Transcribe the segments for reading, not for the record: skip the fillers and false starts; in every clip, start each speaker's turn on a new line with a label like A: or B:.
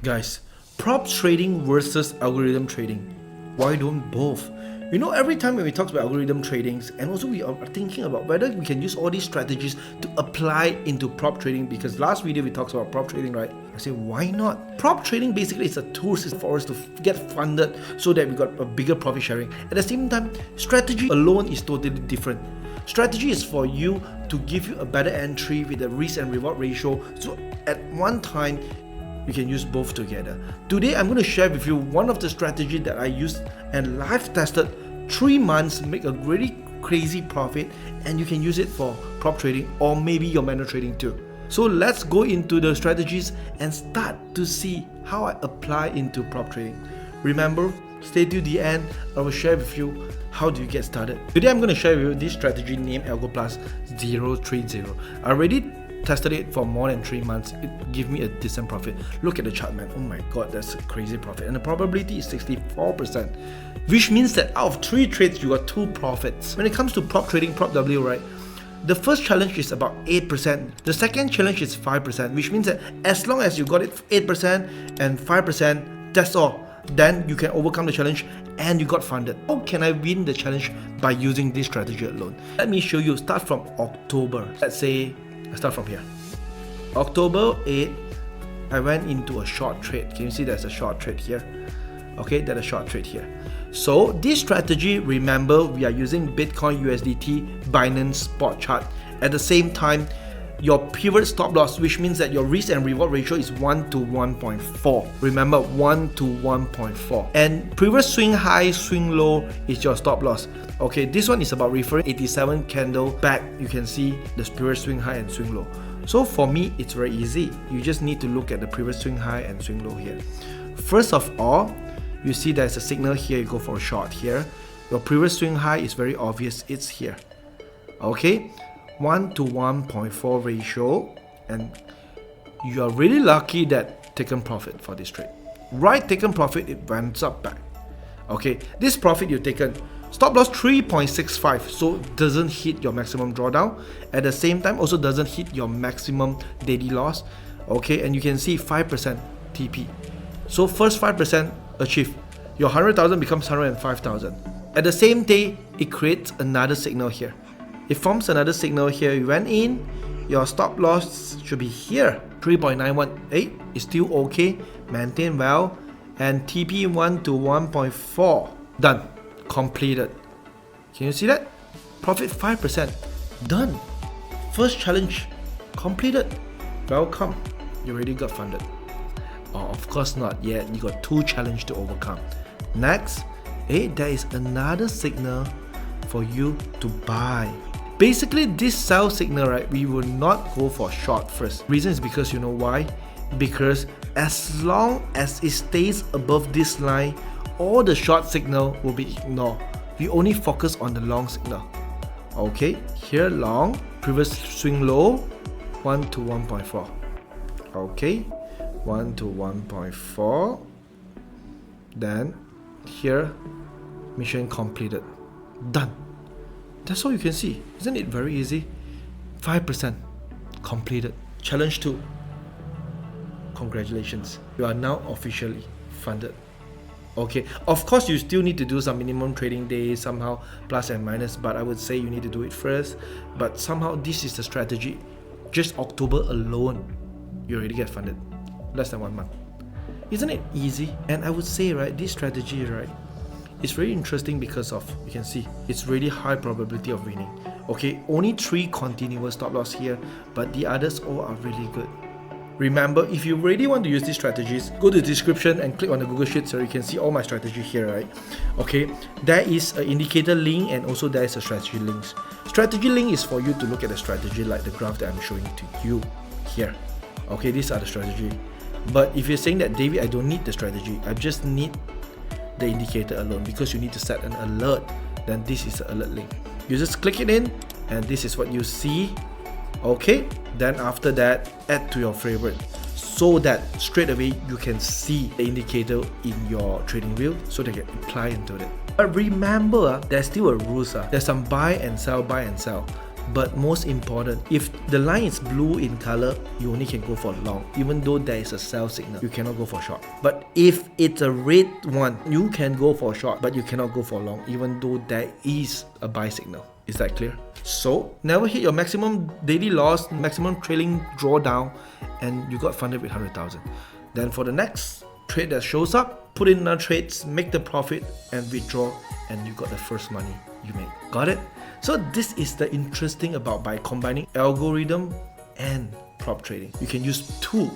A: Guys, prop trading versus algorithm trading. Why don't both? You know, every time when we talk about algorithm tradings, and also we are thinking about whether we can use all these strategies to apply into prop trading, because last video we talked about prop trading, right? I say, why not? Prop trading basically is a tool for us to get funded so that we got a bigger profit sharing. At the same time, strategy alone is totally different. Strategy is for you to give you a better entry with a risk and reward ratio, so at one time you can use both together. Today I'm going to share with you one of the strategy that I used and live tested 3 months, make a really crazy profit, and you can use it for prop trading or maybe your manual trading too. So let's go into the strategies and start to see how I apply into prop trading. Remember, stay till the end. I will share with you how do you get started. Today I'm going to share with you this strategy named Algo Plus 030. I already tested it for more than 3 months. It gave me a decent profit. Look at the chart, man. Oh my god, that's a crazy profit. And the probability is 64%, which means that out of 3 trades, you got 2 profits. When it comes to prop trading, prop W, right? The first challenge is about 8%. The second challenge is 5%, which means that as long as you got it 8% and 5%, that's all. Then you can overcome the challenge and you got funded. How can I win the challenge by using this strategy alone? Let me show you. Start from October. Let's say I start from here. October 8, I went into a short trade. Can you see there's a short trade here? Okay, there's a short trade here. So this strategy, remember, we are using Bitcoin USDT Binance spot chart. At the same time, your pivot stop loss, which means that your risk and reward ratio is 1 to 1.4. Remember, 1 to 1.4. And previous swing high, swing low is your stop loss. Okay, this one is about referring 87 candle back. You can see the previous swing high and swing low. So for me, it's very easy. You just need to look at the previous swing high and swing low here. First of all, you see there's a signal here, you go for a short here. Your previous swing high is very obvious, it's here. Okay, 1 to 1.4 ratio, and you are really lucky that taken profit for this trade. Right, taken profit, it went up back. Okay, this profit you've taken, stop loss 3.65, so it doesn't hit your maximum drawdown. At the same time, also doesn't hit your maximum daily loss. Okay, and you can see 5% TP. So first 5% achieved. Your 100,000 becomes 105,000. At the same day, it creates another signal here. It forms another signal here. You went in, your stop loss should be here. 3.918 is still okay, maintain well, and TP 1 to 1.4. Done. Completed. Can you see that? Profit 5%. Done. First challenge completed. Welcome. You already got funded. Oh, of course not yet. You got 2 challenges to overcome. Next, there is another signal for you to buy. Basically, this sell signal, right, we will not go for short first. Reason is because you know why? Because as long as it stays above this line, all the short signal will be ignored. We only focus on the long signal. Okay, here long, previous swing low, 1 to 1.4. Okay, 1 to 1.4. Then here, mission completed. Done. That's all you can see. Isn't it very easy? 5% completed. Challenge 2. Congratulations. You are now officially funded. Okay, of course you still need to do some minimum trading days, somehow plus and minus, but I would say you need to do it first. But somehow this is the strategy. Just October alone, you already get funded. Less than 1 month. Isn't it easy? And I would say, right, this strategy, right, it's very interesting because of, you can see, it's really high probability of winning. Okay, only 3 continuous stop loss here, but the others all are really good. Remember, if you really want to use these strategies, go to the description and click on the Google Sheet so you can see all my strategy here, right? Okay, there is an indicator link and also there is a strategy links. Strategy link is for you to look at the strategy like the graph that I'm showing to you here. Okay, these are the strategy. But if you're saying that, David, I don't need the strategy, I just need the indicator alone, because you need to set an alert, then this is the alert link. You just click it in and this is what you see. Okay, then after that, add to your favorite so that straight away you can see the indicator in your trading view so they can apply into it. But remember, there's still a rules. There's some buy and sell, But most important, if the line is blue in color, you only can go for long. Even though there is a sell signal, you cannot go for short. But if it's a red one, you can go for short, but you cannot go for long, even though there is a buy signal. Is that clear? So, never hit your maximum daily loss, maximum trailing drawdown, and you got funded with 100,000. Then for the next trade that shows up, put in another trades, make the profit, and withdraw, and you got the first money you made. Got it? So this is the interesting about by combining algorithm and prop trading. You can use two.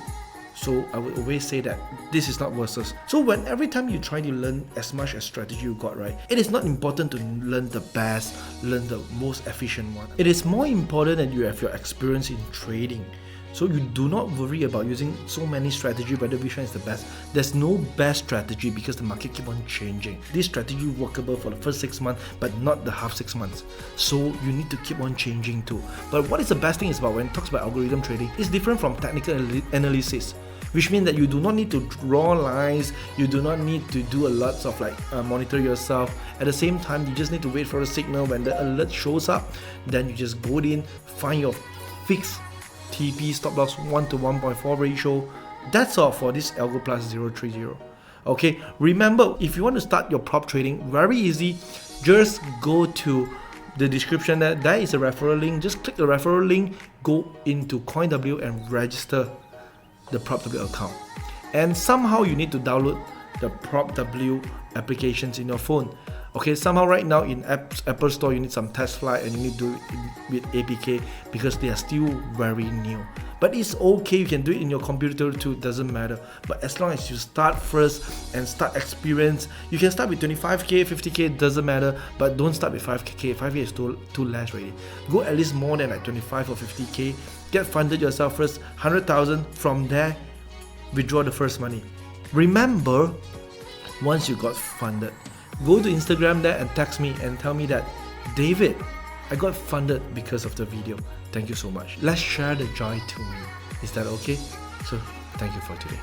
A: So I would always say that this is not versus. So when every time you try to learn as much as strategy you got, right, it is not important to learn the best, learn the most efficient one. It is more important that you have your experience in trading. So you do not worry about using so many strategies, whether which one is the best. There's no best strategy because the market keep on changing. This strategy is workable for the first 6 months, but not the half 6 months. So you need to keep on changing too. But what is the best thing is about when it talks about algorithm trading, it's different from technical analysis, which means that you do not need to draw lines, you do not need to do a lot of monitor yourself. At the same time, you just need to wait for a signal. When the alert shows up, then you just go in, find your fixed TP stop loss 1 to 1.4 ratio. That's all for this Algo Plus 030. Okay, remember, if you want to start your prop trading, very easy. Just go to the description there is a referral link. Just click the referral link, go into CoinW and register the PropW account. And somehow you need to download the PropW applications in your phone. Okay, somehow right now in Apple Store you need some test flight and you need to do it with APK because they are still very new. But it's okay, you can do it in your computer too, doesn't matter. But as long as you start first and start experience, you can start with 25k, 50k, doesn't matter. But don't start with 5k, 5k is too less already. Go at least more than 25 or 50k. Get funded yourself first, 100,000. From there, withdraw the first money. Remember, once you got funded, go to Instagram there and text me and tell me that, David, I got funded because of the video. Thank you so much. Let's share the joy to me. Is that okay? So, thank you for today.